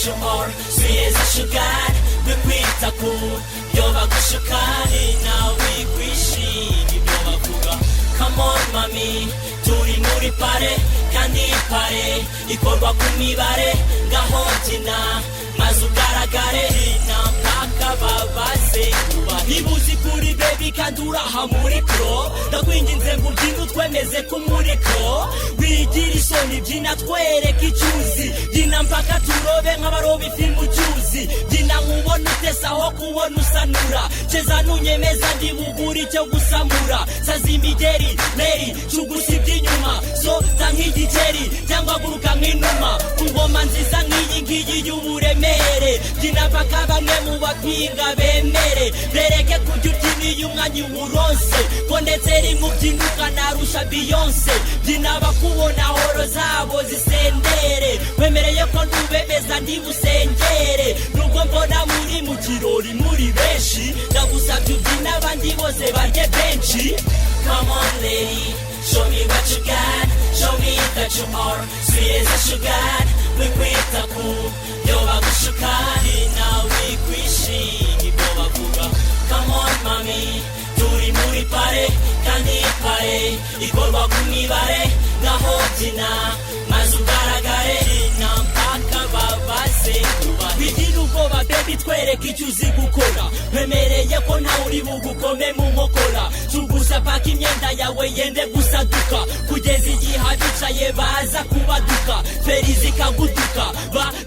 that you are sweet as a sugar bikwita ku byo bagushuka ni nawe kwishima ibyo bavuga. Come on mami turi muri pare kandi pare ikorwa ku mibare ngaho tina maze ugaragare na mpaka babaze kuba ntibuzi kuri baby kandi uraha muri pro ndakwinginze ngo ubyine utwemeze ko muri ko wigira isoni byina twereke icyuzi byina mpaka turobe nk'abaroba ifi mu cyuzi byina nkubona utesa aho kubona usanura cheza nunyemeza ndibugura icyo gusamura saza imigeri meri cugusa iby'inyuma so nk'igikeri cyangwa guruka nk'inuma ku ngoma nziza nk'iyi ngiyi y'uburemere byina mpaka bamwe mu bapinga bemere bereke kurya ubyiniye umwanya uwuronse ko ndetse rimwe ubyinuka narusha Beyonce byina bakubona horo zabo zisendere wemereye ko ndubemeza ndibusengere nubwo mbona muri mu kirori muri benshi ndagusabye ubyina abandi bose barye benshi. Come on lady show me what you got show me that you are sweet as a sugar bikwita ku byo bagushuka ni nawe kwishima ibyo bavuga. Come on mami turi muri pare kandi pare ikorwa ku mibare ngaho byina maze ugaragare na mpaka babaze kuba bigira ubwoba baby twereke icyo uzi gukora wemereye ko ntawe uri bugukome mu nkokora tugusa paka imyenda yawe yende gusaduka kugeza igihe abicaye baza kubaduka feri zikagutuka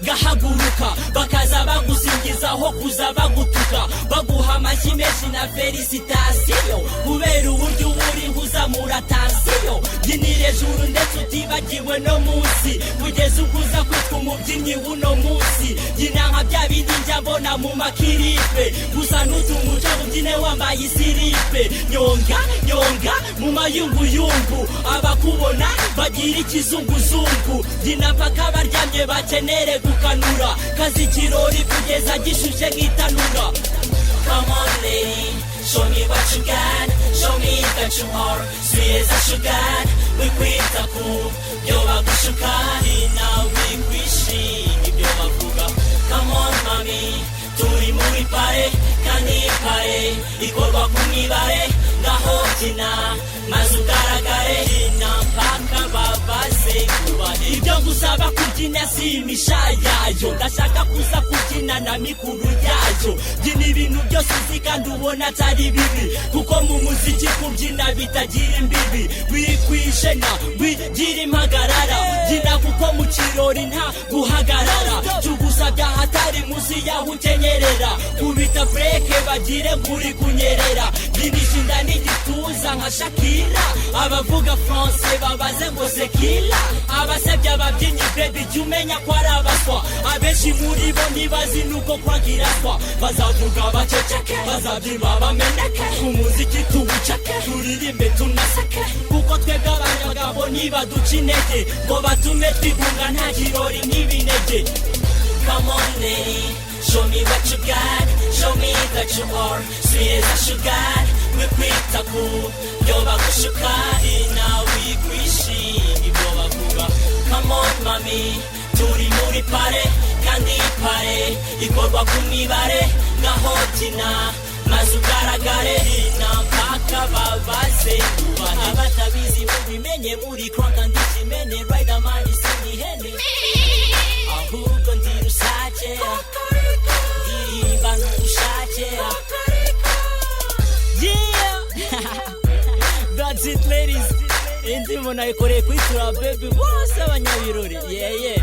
bagahaguruka bakaza bagusingizaho kuza bagutuka baguha amashyi menshi na felicitasiyo kubera uburyo uri nkuzamura tansiyo byinire juru ndetse utibagiwe no munsi kugeza ukuza kwitwa umubyinnyi w'uno munsi byina nka bya bindi njya mbona mu makiripe gusa n'utumuco ubyine wambaye isiripe nyonga nyonga mu mayunguyungu abakubona bagira ikizunguzungu byina mpaka baryamye bakenere gukanura kazi ikirori kugeza gishushe nk'itanura. Come on lady show me what you got show me that you are sweet as a sugar bikwita ku byo bagushuka ni nawe kwishima ibyo bavuga. Come on mami turi muri pare kandi pare ikorwa ku mibare ngaho byina maze ugaragare na mpaka babaze kuba ibyo ngusaba kubyina si imishayayo ndashaka kuza kubyina na mikuru yayo byina ibintu byose uzi kandi ubona atari bibi kuko mu muziki kubyina bitagira imbibi wikwishena wigira impagarara byina kuko mu kirori nta guhagarara tugusabye ahatari munsi yaho ukenyerera kubita breke bagire kuri kunyerera byinshi inda n'igituza nka Shakira abavuga France babaze ngo sekila abasebya ababyinnyi baby jya umenya ko ari abaswa abenshi muri bo ntibazi nuko kwagiraswa bazavuga baceceke bazabyimba bameneke umuziki tuwuceke turirimbe tunaseke kuko twebwe abanyagabo ntibaduca intege ngo batume twigunga nta kirori nk'ibinege. Come on lady show me what you got show me that you are sweet as a sugar bikwita ku byo bagushuka ni nawe kwishima ibyo bavuga. Come on mami turi muri pare kandi pare ikorwa ku mibare ngaho byina maze ugaragare na mpaka babaze kuba abatabizi mubimenye muri crank and ikimene Riderman isindi hene ahubwo ndi rusake ndirimba n'ubushake. Yeah that's it ladies indirimbo nayikoreye kuri Tura Baby bose abanyabirori yeah